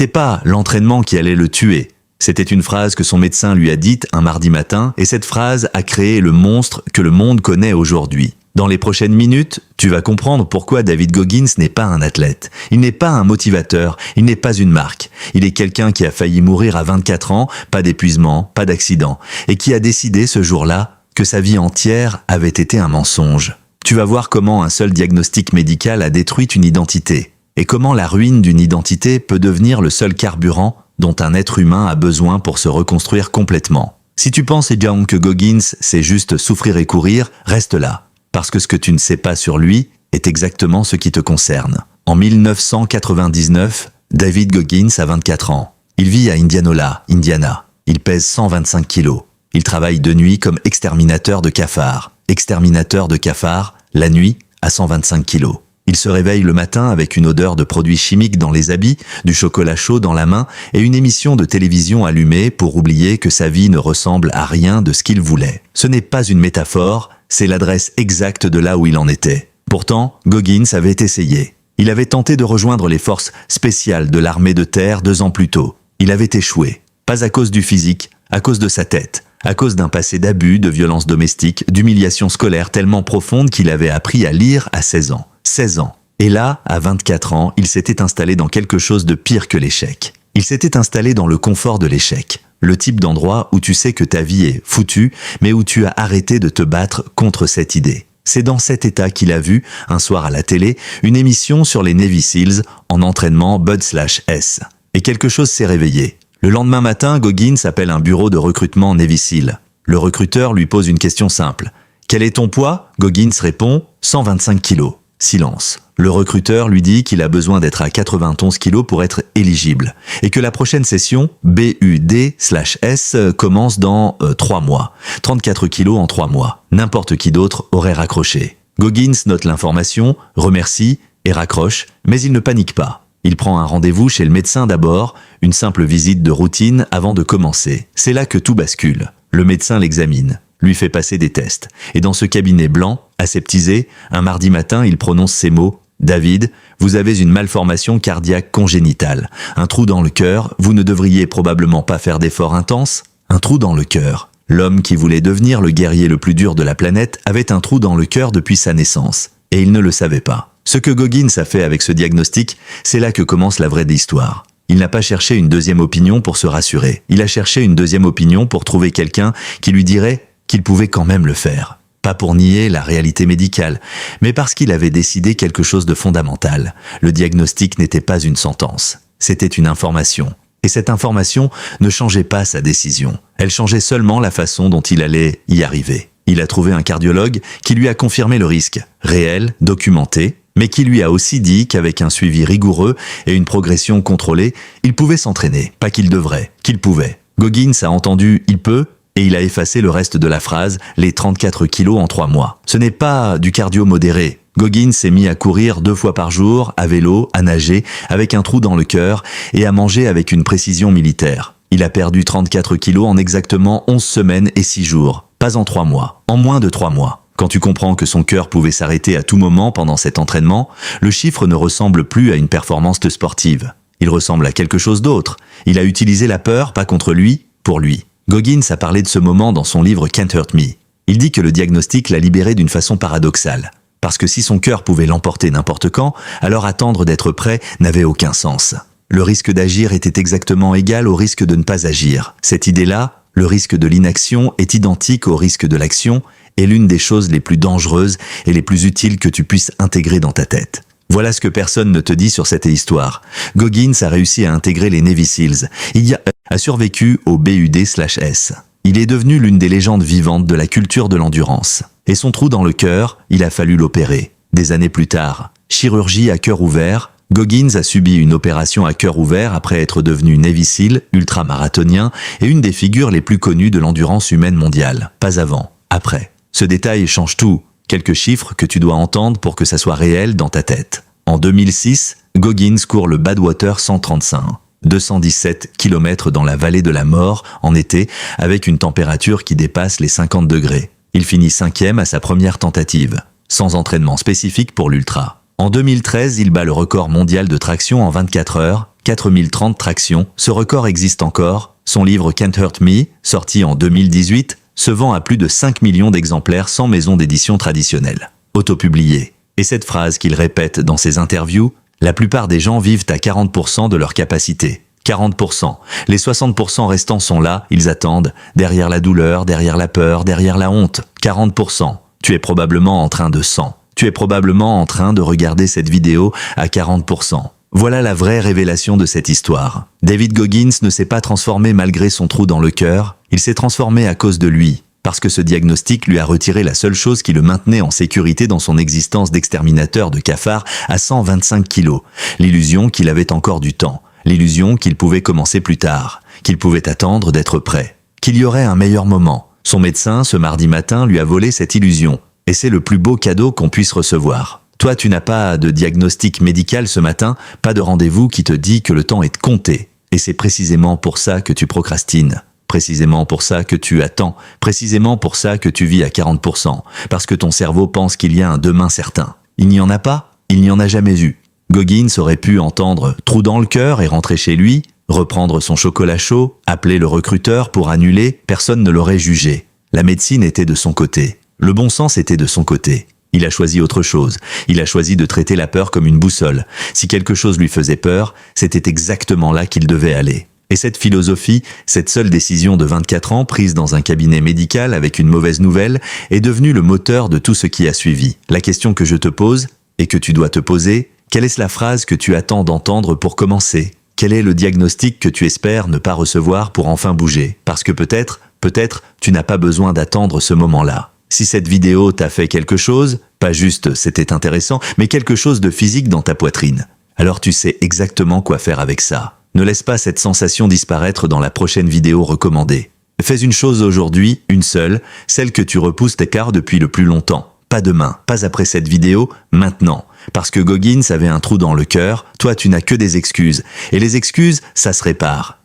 C'était pas l'entraînement qui allait le tuer. C'était une phrase que son médecin lui a dite un mardi matin, et cette phrase a créé le monstre que le monde connaît aujourd'hui. Dans les prochaines minutes, tu vas comprendre pourquoi David Goggins n'est pas un athlète. Il n'est pas un motivateur, il n'est pas une marque. Il est quelqu'un qui a failli mourir à 24 ans, pas d'épuisement, pas d'accident, et qui a décidé ce jour-là que sa vie entière avait été un mensonge. Tu vas voir comment un seul diagnostic médical a détruit une identité, et comment la ruine d'une identité peut devenir le seul carburant dont un être humain a besoin pour se reconstruire complètement. Si tu penses également que Goggins c'est juste souffrir et courir, reste là. Parce que ce que tu ne sais pas sur lui est exactement ce qui te concerne. En 1999, David Goggins a 24 ans. Il vit à Indianola, Indiana. Il pèse 125 kilos. Il travaille de nuit comme exterminateur de cafards. Exterminateur de cafards, la nuit, à 125 kilos. Il se réveille le matin avec une odeur de produits chimiques dans les habits, du chocolat chaud dans la main et une émission de télévision allumée pour oublier que sa vie ne ressemble à rien de ce qu'il voulait. Ce n'est pas une métaphore, c'est l'adresse exacte de là où il en était. Pourtant, Goggins avait essayé. Il avait tenté de rejoindre les forces spéciales de l'armée de terre 2 ans plus tôt. Il avait échoué. Pas à cause du physique, à cause de sa tête. À cause d'un passé d'abus, de violence domestique, d'humiliation scolaire tellement profonde qu'il avait appris à lire à 16 ans. 16 ans. Et là, à 24 ans, il s'était installé dans quelque chose de pire que l'échec. Il s'était installé dans le confort de l'échec. Le type d'endroit où tu sais que ta vie est foutue, mais où tu as arrêté de te battre contre cette idée. C'est dans cet état qu'il a vu, un soir à la télé, une émission sur les Navy Seals en entraînement Bud/S. Et quelque chose s'est réveillé. Le lendemain matin, Goggins appelle un bureau de recrutement Navy Seal. Le recruteur lui pose une question simple. « Quel est ton poids ?» Goggins répond « 125 kilos ». Silence. Le recruteur lui dit qu'il a besoin d'être à 91 kilos pour être éligible et que la prochaine session, BUD/S, commence dans 3 mois. 34 kilos en 3 mois. N'importe qui d'autre aurait raccroché. Goggins note l'information, remercie et raccroche, mais il ne panique pas. Il prend un rendez-vous chez le médecin d'abord, une simple visite de routine avant de commencer. C'est là que tout bascule. Le médecin l'examine, lui fait passer des tests. Et dans ce cabinet blanc, aseptisé, un mardi matin, il prononce ces mots. « David, vous avez une malformation cardiaque congénitale. Un trou dans le cœur, vous ne devriez probablement pas faire d'efforts intenses. Un trou dans le cœur. » L'homme qui voulait devenir le guerrier le plus dur de la planète avait un trou dans le cœur depuis sa naissance. Et il ne le savait pas. Ce que Goggins a fait avec ce diagnostic, c'est là que commence la vraie histoire. Il n'a pas cherché une deuxième opinion pour se rassurer. Il a cherché une deuxième opinion pour trouver quelqu'un qui lui dirait qu'il pouvait quand même le faire. Pas pour nier la réalité médicale, mais parce qu'il avait décidé quelque chose de fondamental. Le diagnostic n'était pas une sentence, c'était une information. Et cette information ne changeait pas sa décision. Elle changeait seulement la façon dont il allait y arriver. Il a trouvé un cardiologue qui lui a confirmé le risque, réel, documenté, mais qui lui a aussi dit qu'avec un suivi rigoureux et une progression contrôlée, il pouvait s'entraîner, pas qu'il devrait, qu'il pouvait. Goggins a entendu « il peut » et il a effacé le reste de la phrase « les 34 kilos en 3 mois ». Ce n'est pas du cardio modéré. Goggins s'est mis à courir 2 fois par jour, à vélo, à nager, avec un trou dans le cœur et à manger avec une précision militaire. Il a perdu 34 kilos en exactement 11 semaines et 6 jours. Pas en 3 mois, en moins de 3 mois. Quand tu comprends que son cœur pouvait s'arrêter à tout moment pendant cet entraînement, le chiffre ne ressemble plus à une performance sportive. Il ressemble à quelque chose d'autre. Il a utilisé la peur, pas contre lui, pour lui. Goggins a parlé de ce moment dans son livre Can't Hurt Me. Il dit que le diagnostic l'a libéré d'une façon paradoxale. Parce que si son cœur pouvait l'emporter n'importe quand, alors attendre d'être prêt n'avait aucun sens. Le risque d'agir était exactement égal au risque de ne pas agir. Cette idée-là, le risque de l'inaction est identique au risque de l'action, est l'une des choses les plus dangereuses et les plus utiles que tu puisses intégrer dans ta tête. Voilà ce que personne ne te dit sur cette histoire. Goggins a réussi à intégrer les Navy Seals. Il a survécu au BUD/S. Il est devenu l'une des légendes vivantes de la culture de l'endurance. Et son trou dans le cœur, il a fallu l'opérer. Des années plus tard, chirurgie à cœur ouvert, Goggins a subi une opération à cœur ouvert après être devenu Navy Seal, ultramarathonien et une des figures les plus connues de l'endurance humaine mondiale. Pas avant, après. Ce détail change tout. Quelques chiffres que tu dois entendre pour que ça soit réel dans ta tête. En 2006, Goggins court le Badwater 135, 217 km dans la vallée de la mort en été avec une température qui dépasse les 50 degrés. Il finit 5e à sa première tentative, sans entraînement spécifique pour l'ultra. En 2013, il bat le record mondial de traction en 24 heures, 4030 tractions, ce record existe encore. Son livre Can't Hurt Me, sorti en 2018, se vend à plus de 5 millions d'exemplaires sans maison d'édition traditionnelle. Autopublié. Et cette phrase qu'il répète dans ses interviews, la plupart des gens vivent à 40% de leur capacité. 40%. Les 60% restants sont là, ils attendent, derrière la douleur, derrière la peur, derrière la honte. 40%. Tu es probablement en train de sang. Tu es probablement en train de regarder cette vidéo à 40%. Voilà la vraie révélation de cette histoire. David Goggins ne s'est pas transformé malgré son trou dans le cœur, il s'est transformé à cause de lui, parce que ce diagnostic lui a retiré la seule chose qui le maintenait en sécurité dans son existence d'exterminateur de cafards à 125 kilos, l'illusion qu'il avait encore du temps, l'illusion qu'il pouvait commencer plus tard, qu'il pouvait attendre d'être prêt, qu'il y aurait un meilleur moment. Son médecin, ce mardi matin, lui a volé cette illusion, et c'est le plus beau cadeau qu'on puisse recevoir. Toi, tu n'as pas de diagnostic médical ce matin, pas de rendez-vous qui te dit que le temps est compté. Et c'est précisément pour ça que tu procrastines, précisément pour ça que tu attends, précisément pour ça que tu vis à 40%, parce que ton cerveau pense qu'il y a un demain certain. Il n'y en a pas, il n'y en a jamais eu. Goggins aurait pu entendre « trou dans le cœur » et rentrer chez lui, reprendre son chocolat chaud, appeler le recruteur pour annuler, personne ne l'aurait jugé. La médecine était de son côté, le bon sens était de son côté. Il a choisi autre chose. Il a choisi de traiter la peur comme une boussole. Si quelque chose lui faisait peur, c'était exactement là qu'il devait aller. Et cette philosophie, cette seule décision de 24 ans prise dans un cabinet médical avec une mauvaise nouvelle, est devenue le moteur de tout ce qui a suivi. La question que je te pose, et que tu dois te poser, quelle est la phrase que tu attends d'entendre pour commencer ? Quel est le diagnostic que tu espères ne pas recevoir pour enfin bouger ? Parce que peut-être, tu n'as pas besoin d'attendre ce moment-là. Si cette vidéo t'a fait quelque chose, pas juste c'était intéressant, mais quelque chose de physique dans ta poitrine, alors tu sais exactement quoi faire avec ça. Ne laisse pas cette sensation disparaître dans la prochaine vidéo recommandée. Fais une chose aujourd'hui, une seule, celle que tu repousses tes quarts depuis le plus longtemps. Pas demain, pas après cette vidéo, maintenant. Parce que Goggins avait un trou dans le cœur, toi tu n'as que des excuses. Et les excuses, ça se répare.